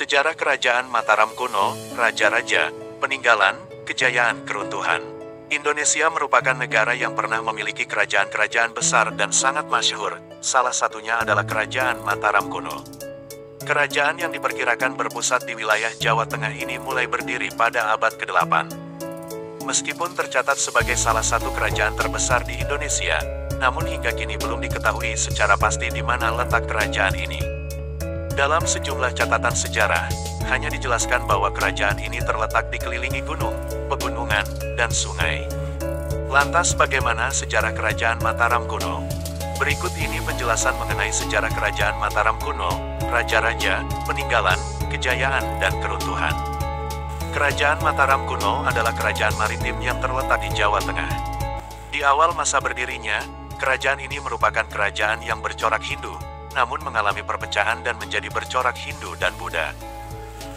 Sejarah Kerajaan Mataram kuno, Raja-Raja, Peninggalan, Kejayaan Keruntuhan. Indonesia merupakan negara yang pernah memiliki kerajaan-kerajaan besar dan sangat masyhur, salah satunya adalah Kerajaan Mataram kuno. Kerajaan yang diperkirakan berpusat di wilayah Jawa Tengah ini mulai berdiri pada abad ke-8. Meskipun tercatat sebagai salah satu kerajaan terbesar di Indonesia, namun hingga kini belum diketahui secara pasti di mana letak kerajaan ini. Dalam sejumlah catatan sejarah, hanya dijelaskan bahwa kerajaan ini terletak dikelilingi gunung, pegunungan, dan sungai. Lantas bagaimana sejarah Kerajaan Mataram kuno? Berikut ini penjelasan mengenai sejarah Kerajaan Mataram kuno, Raja-Raja, Peninggalan, Kejayaan, dan Keruntuhan. Kerajaan Mataram kuno adalah kerajaan maritim yang terletak di Jawa Tengah. Di awal masa berdirinya, kerajaan ini merupakan kerajaan yang bercorak Hindu, namun mengalami perpecahan dan menjadi bercorak Hindu dan Buddha.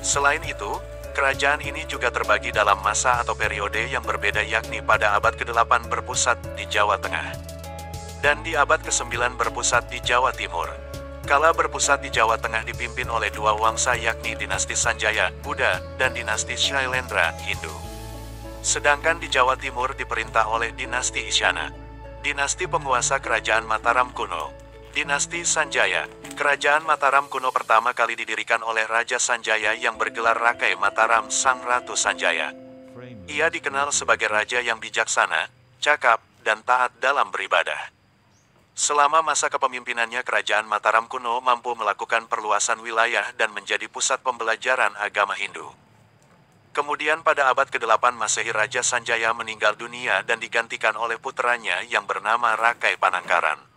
Selain itu, kerajaan ini juga terbagi dalam masa atau periode yang berbeda, yakni pada abad ke-8 berpusat di Jawa Tengah, dan di abad ke-9 berpusat di Jawa Timur. Kala berpusat di Jawa Tengah dipimpin oleh dua wangsa, yakni dinasti Sanjaya, Buddha, dan dinasti Shailendra, Hindu. Sedangkan di Jawa Timur diperintah oleh dinasti Isyana. Dinasti penguasa Kerajaan Mataram kuno, Dinasti Sanjaya. Kerajaan Mataram kuno pertama kali didirikan oleh Raja Sanjaya yang bergelar Rakai Mataram Sang Ratu Sanjaya. Ia dikenal sebagai raja yang bijaksana, cakap, dan taat dalam beribadah. Selama masa kepemimpinannya, Kerajaan Mataram kuno mampu melakukan perluasan wilayah dan menjadi pusat pembelajaran agama Hindu. Kemudian pada abad ke-8 Masehi, Raja Sanjaya meninggal dunia dan digantikan oleh puteranya yang bernama Rakai Panangkaran.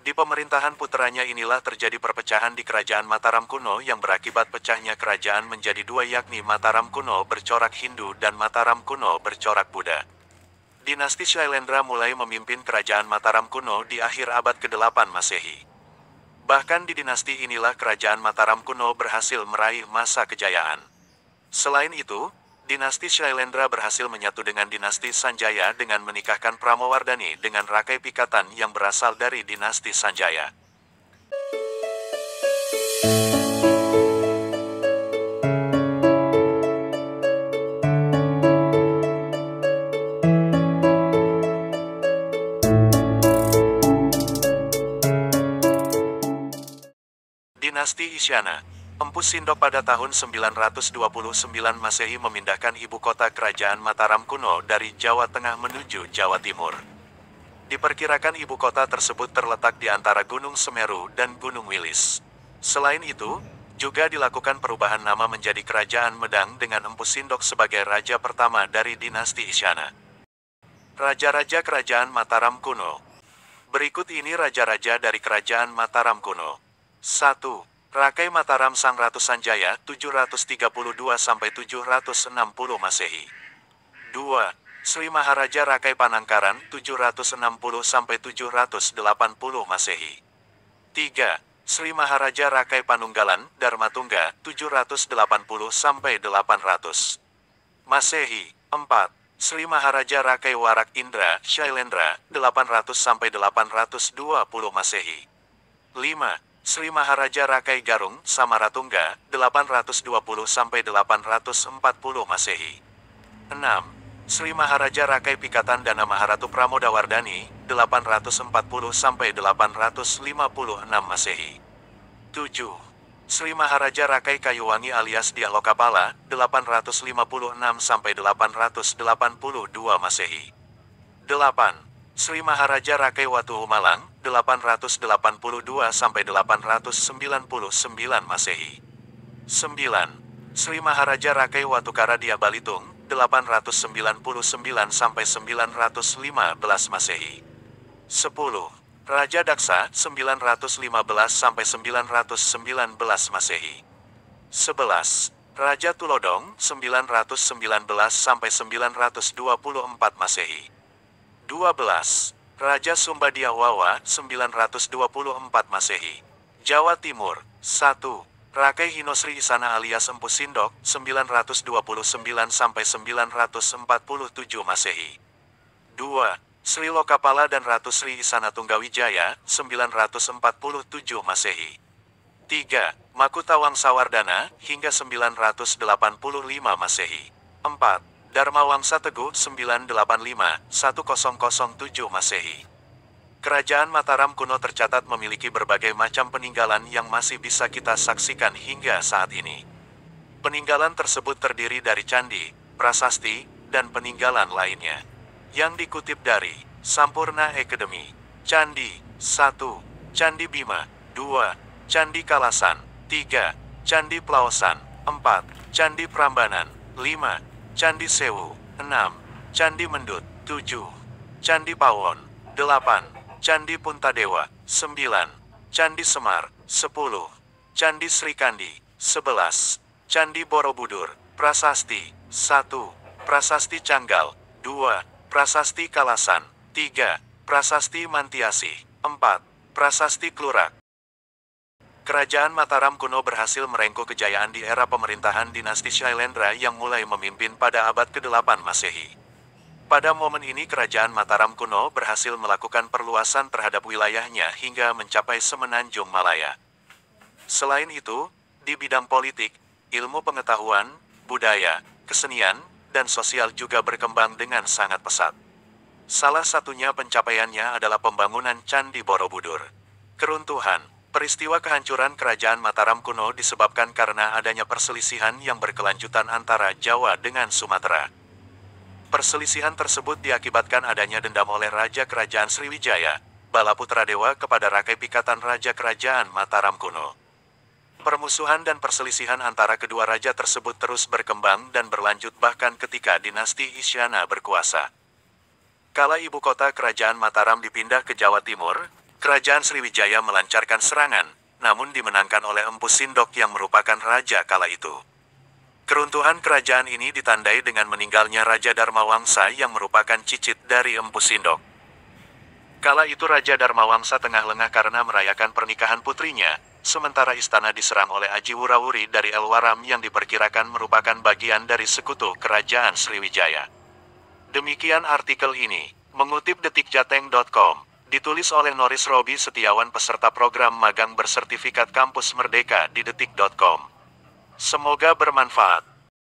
Di pemerintahan puteranya inilah terjadi perpecahan di Kerajaan Mataram kuno yang berakibat pecahnya kerajaan menjadi dua, yakni Mataram kuno bercorak Hindu dan Mataram kuno bercorak Buddha. Dinasti Shailendra mulai memimpin Kerajaan Mataram kuno di akhir abad ke-8 Masehi. Bahkan di dinasti inilah Kerajaan Mataram kuno berhasil meraih masa kejayaan. Selain itu, dinasti Shailendra berhasil menyatu dengan dinasti Sanjaya dengan menikahkan Pramowardhani dengan Rakai Pikatan yang berasal dari dinasti Sanjaya. Dinasti Isyana. Empu Sindok pada tahun 929 Masehi memindahkan ibu kota Kerajaan Mataram kuno dari Jawa Tengah menuju Jawa Timur. Diperkirakan ibu kota tersebut terletak di antara Gunung Semeru dan Gunung Wilis. Selain itu, juga dilakukan perubahan nama menjadi Kerajaan Medang dengan Empu Sindok sebagai raja pertama dari dinasti Isyana. Raja-raja Kerajaan Mataram kuno. Berikut ini raja-raja dari Kerajaan Mataram kuno. 1. Rakai Mataram Sang Ratu Sanjaya 732–760 Masehi. 2. Sri Maharaja Rakai Panangkaran 760–780 Masehi. 3. Sri Maharaja Rakai Panunggalan Dharmatungga 780–800 Masehi. 4. Sri Maharaja Rakai Warak Indra Shailendra 800–820 Masehi. 5. Sri Maharaja Rakai Garung Samaratungga 820–840 Masehi. 6. Sri Maharaja Rakai Pikatan Dana Maharatu Pramodawardhani 840–856 Masehi. 7. Sri Maharaja Rakai Kayuwangi alias Dialokapala 856–882 Masehi. 8. Sri Maharaja Rakai Watuhumalang 882–899 Masehi. 9. Sri Maharaja Rakai Watukara Dia Balitung 899–915 Masehi. 10. Raja Daksa 915–919 Masehi. 11. Raja Tulodong 919–924 Masehi. 12. Raja Sumbadia Wawa 924 Masehi. Jawa Timur. 1. Rakai Hinosri Isana alias Empu Sindok 929–947 Masehi. 2. Sri Lokapala dan Ratu Sri Isana Tunggawijaya 947 Masehi. 3. Makutha Wangsawardhana hingga 985 Masehi. 4. Dharma Wangsa Teguh 985-1007 Masehi. Kerajaan Mataram kuno tercatat memiliki berbagai macam peninggalan yang masih bisa kita saksikan hingga saat ini. Peninggalan tersebut terdiri dari candi, prasasti, dan peninggalan lainnya. Yang dikutip dari Sampurna Academy. Candi 1. Candi Bima. 2. Candi Kalasan. 3. Candi Plaosan. 4. Candi Prambanan. 5. Candi Sewu. 6. Candi Mendut. 7. Candi Pawon. 8. Candi Puntadewa. 9. Candi Semar. 10. Candi Srikandi. 11. Candi Borobudur. Prasasti 1. Prasasti Canggal. 2. Prasasti Kalasan. 3. Prasasti Mantiasi. 4. Prasasti Klurak. Kerajaan Mataram kuno berhasil merengkuh kejayaan di era pemerintahan dinasti Shailendra yang mulai memimpin pada abad ke-8 Masehi. Pada momen ini kerajaan Mataram kuno berhasil melakukan perluasan terhadap wilayahnya hingga mencapai semenanjung Malaya. Selain itu, di bidang politik, ilmu pengetahuan, budaya, kesenian, dan sosial juga berkembang dengan sangat pesat. Salah satunya pencapaiannya adalah pembangunan Candi Borobudur. Keruntuhan. Peristiwa kehancuran kerajaan Mataram kuno disebabkan karena adanya perselisihan yang berkelanjutan antara Jawa dengan Sumatera. Perselisihan tersebut diakibatkan adanya dendam oleh Raja Kerajaan Sriwijaya, Balaputradewa kepada Rakai Pikatan Raja Kerajaan Mataram kuno. Permusuhan dan perselisihan antara kedua raja tersebut terus berkembang dan berlanjut bahkan ketika dinasti Isyana berkuasa. Kala ibu kota kerajaan Mataram dipindah ke Jawa Timur, Kerajaan Sriwijaya melancarkan serangan, namun dimenangkan oleh Empu Sindok yang merupakan raja kala itu. Keruntuhan kerajaan ini ditandai dengan meninggalnya Raja Dharmawangsa yang merupakan cicit dari Empu Sindok. Kala itu Raja Dharmawangsa tengah lengah karena merayakan pernikahan putrinya, sementara istana diserang oleh Aji Wurawuri dari Elwaram yang diperkirakan merupakan bagian dari sekutu kerajaan Sriwijaya. Demikian artikel ini, mengutip detikjateng.com. Ditulis oleh Noris Robi Setiawan peserta program magang bersertifikat Kampus Merdeka di detik.com. Semoga bermanfaat.